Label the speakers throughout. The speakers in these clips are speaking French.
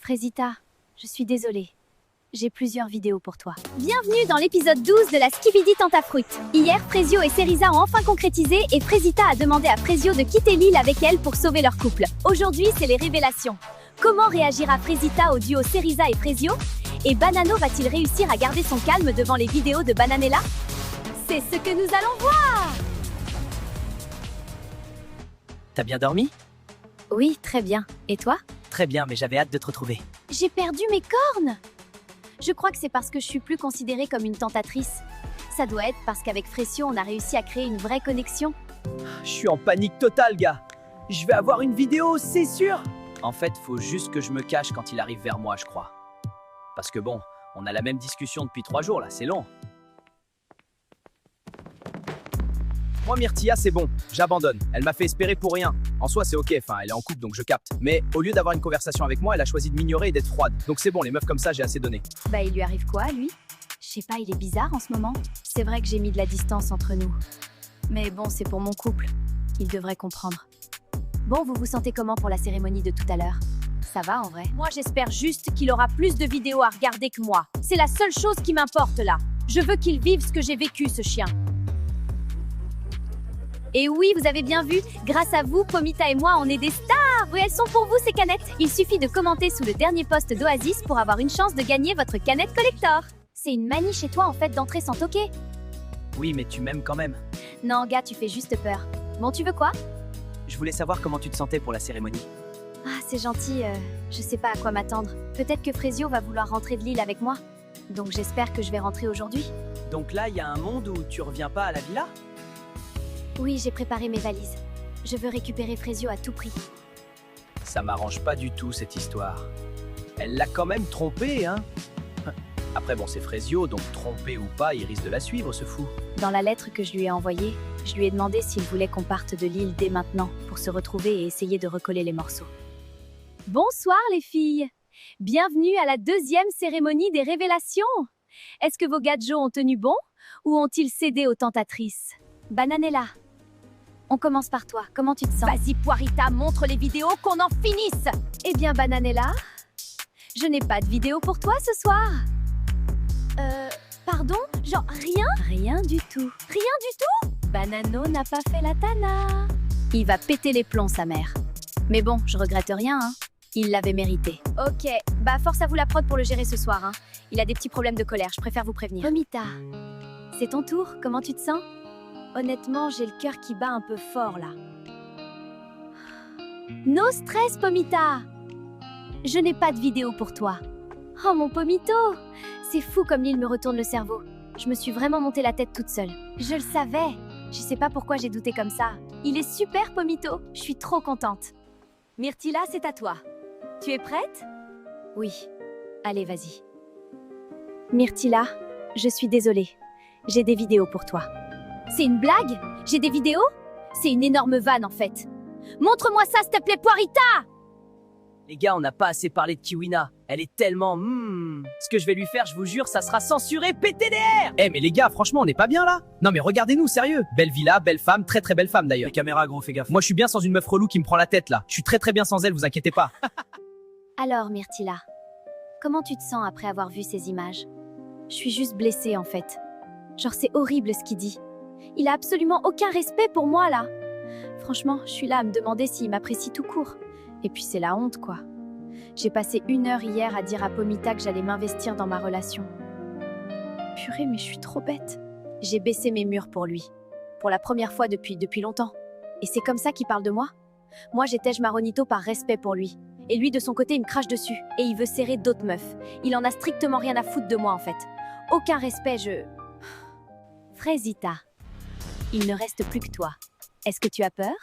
Speaker 1: Frésita, je suis désolée. J'ai plusieurs vidéos pour toi. Bienvenue dans l'épisode 12 de la Skibidi Tentafruit. Hier, Frésio et Cerisa ont enfin concrétisé et Frésita a demandé à Frésio de quitter l'île avec elle pour sauver leur couple. Aujourd'hui, c'est les révélations. Comment réagira Frésita au duo Cerisa et Frésio? Et Banano va-t-il réussir à garder son calme devant les vidéos de Bananella? C'est ce que nous allons voir!
Speaker 2: T'as bien dormi?
Speaker 1: Oui, très bien. Et toi?
Speaker 2: Très bien, mais j'avais hâte de te retrouver.
Speaker 1: J'ai perdu mes cornes! Je crois que c'est parce que je suis plus considérée comme une tentatrice. Ça doit être parce qu'avec Frésio, on a réussi à créer une vraie connexion.
Speaker 2: Je suis en panique totale, gars. Je vais avoir une vidéo, c'est sûr. En fait, faut juste que je me cache quand il arrive vers moi, je crois. Parce que bon, on a la même discussion depuis 3 jours, là, c'est long. Moi, Myrtilla, c'est bon, j'abandonne. Elle m'a fait espérer pour rien. En soi, c'est ok, enfin, elle est en couple, donc je capte. Mais au lieu d'avoir une conversation avec moi, elle a choisi de m'ignorer et d'être froide. Donc c'est bon, les meufs comme ça, j'ai assez donné.
Speaker 1: Bah, il lui arrive quoi, lui? Je sais pas, il est bizarre en ce moment. C'est vrai que j'ai mis de la distance entre nous. Mais bon, c'est pour mon couple. Il devrait comprendre. Bon, vous vous sentez comment pour la cérémonie de tout à l'heure? Ça va en vrai? Moi, j'espère juste qu'il aura plus de vidéos à regarder que moi. C'est la seule chose qui m'importe là. Je veux qu'il vive ce que j'ai vécu, ce chien. Et oui, vous avez bien vu, grâce à vous, Pomita et moi, on est des stars. Oui, elles sont pour vous, ces canettes. Il suffit de commenter sous le dernier post d'Oasis pour avoir une chance de gagner votre canette collector. C'est une manie chez toi, en fait, d'entrer sans toquer.
Speaker 2: Oui, mais tu m'aimes quand même.
Speaker 1: Non, gars, tu fais juste peur. Bon, tu veux quoi?
Speaker 2: Je voulais savoir comment tu te sentais pour la cérémonie.
Speaker 1: Ah, c'est gentil, je sais pas à quoi m'attendre. Peut-être que Frésio va vouloir rentrer de l'île avec moi. Donc j'espère que je vais rentrer aujourd'hui.
Speaker 2: Donc là, il y a un monde où tu reviens pas à la villa?
Speaker 1: Oui, j'ai préparé mes valises. Je veux récupérer Frésio à tout prix.
Speaker 2: Ça m'arrange pas du tout, cette histoire. Elle l'a quand même trompé, hein? Après, bon, c'est Frésio, donc trompé ou pas, il risque de la suivre, ce fou.
Speaker 1: Dans la lettre que je lui ai envoyée, je lui ai demandé s'il voulait qu'on parte de l'île dès maintenant pour se retrouver et essayer de recoller les morceaux. Bonsoir les filles! Bienvenue à la deuxième cérémonie des révélations! Est-ce que vos gadgets ont tenu bon ou ont-ils cédé aux tentatrices? Bananella, on commence par toi, comment tu te sens? Vas-y Poirita, montre les vidéos qu'on en finisse! Eh bien Bananella, je n'ai pas de vidéo pour toi ce soir. Pardon? Genre rien? Rien du tout. Rien du tout? Banano n'a pas fait la tana. Il va péter les plombs, sa mère. Mais bon, je regrette rien, hein. Il l'avait mérité. Ok, bah force à vous la prod pour le gérer ce soir, hein. Il a des petits problèmes de colère, je préfère vous prévenir. Pomita, c'est ton tour, comment tu te sens? Honnêtement, j'ai le cœur qui bat un peu fort, là. No stress, Pomita! Je n'ai pas de vidéo pour toi. Oh, mon Pomito! C'est fou comme l'île me retourne le cerveau. Je me suis vraiment monté la tête toute seule. Je le savais. Je sais pas pourquoi j'ai douté comme ça. Il est super, Pomito. Je suis trop contente. Myrtilla, c'est à toi. Tu es prête? Oui. Allez, vas-y. Myrtilla, je suis désolée. J'ai des vidéos pour toi. C'est une blague? J'ai des vidéos? C'est une énorme vanne, en fait. Montre-moi ça, s'il te plaît, Poirita!
Speaker 2: Les gars, on n'a pas assez parlé de Kiwina. Elle est tellement... Ce que je vais lui faire, je vous jure, ça sera censuré PTDR. Eh mais les gars, franchement, on n'est pas bien là? Non mais regardez-nous, sérieux. Belle villa, belle femme, très très belle femme d'ailleurs. Les caméras, gros, fais gaffe. Moi, je suis bien sans une meuf relou qui me prend la tête là. Je suis très très bien sans elle, vous inquiétez pas.
Speaker 1: Alors, Myrtilla, comment tu te sens après avoir vu ces images? Je suis juste blessée en fait. Genre, c'est horrible ce qu'il dit. Il a absolument aucun respect pour moi là. Franchement, je suis là à me demander s'il m'apprécie tout court. Et puis c'est la honte quoi. J'ai passé 1 heure hier à dire à Pomita que j'allais m'investir dans ma relation. Purée, mais je suis trop bête. J'ai baissé mes murs pour lui. Pour la première fois depuis longtemps. Et c'est comme ça qu'il parle de moi? Moi, j'étais Maronito par respect pour lui. Et lui, de son côté, il me crache dessus. Et il veut serrer d'autres meufs. Il en a strictement rien à foutre de moi, en fait. Aucun respect, Frésita, il ne reste plus que toi. Est-ce que tu as peur?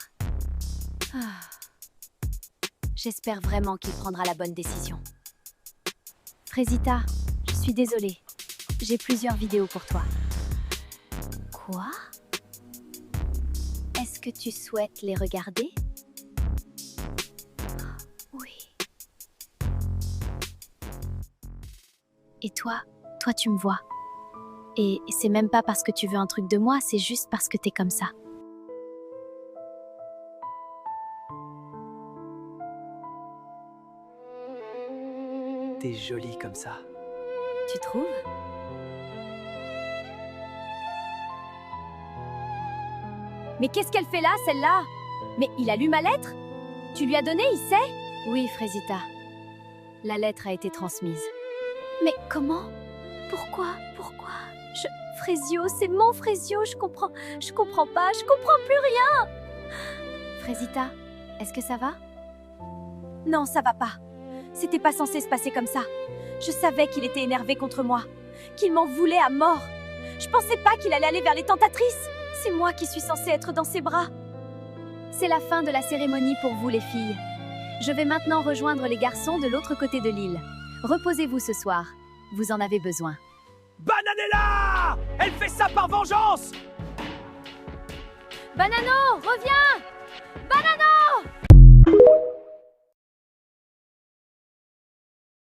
Speaker 1: J'espère vraiment qu'il prendra la bonne décision. Frésita, je suis désolée. J'ai plusieurs vidéos pour toi. Quoi? Est-ce que tu souhaites les regarder? Oui. Et toi tu me vois. Et c'est même pas parce que tu veux un truc de moi, c'est juste parce que t'es comme ça.
Speaker 2: T'es jolie comme ça.
Speaker 1: Tu trouves? Mais qu'est-ce qu'elle fait là, celle-là? Mais il a lu ma lettre? Tu lui as donné, il sait? Oui, Frésita. La lettre a été transmise. Mais comment? Pourquoi? Frésio, c'est mon Frésio, je comprends pas, je comprends plus rien! Frésita, est-ce que ça va? Non, ça va pas. C'était pas censé se passer comme ça. Je savais qu'il était énervé contre moi, qu'il m'en voulait à mort. Je pensais pas qu'il allait aller vers les tentatrices. C'est moi qui suis censée être dans ses bras. C'est la fin de la cérémonie pour vous, les filles. Je vais maintenant rejoindre les garçons de l'autre côté de l'île. Reposez-vous ce soir. Vous en avez besoin.
Speaker 2: Bananella! Elle fait ça par vengeance!
Speaker 1: Banano, reviens! Banano!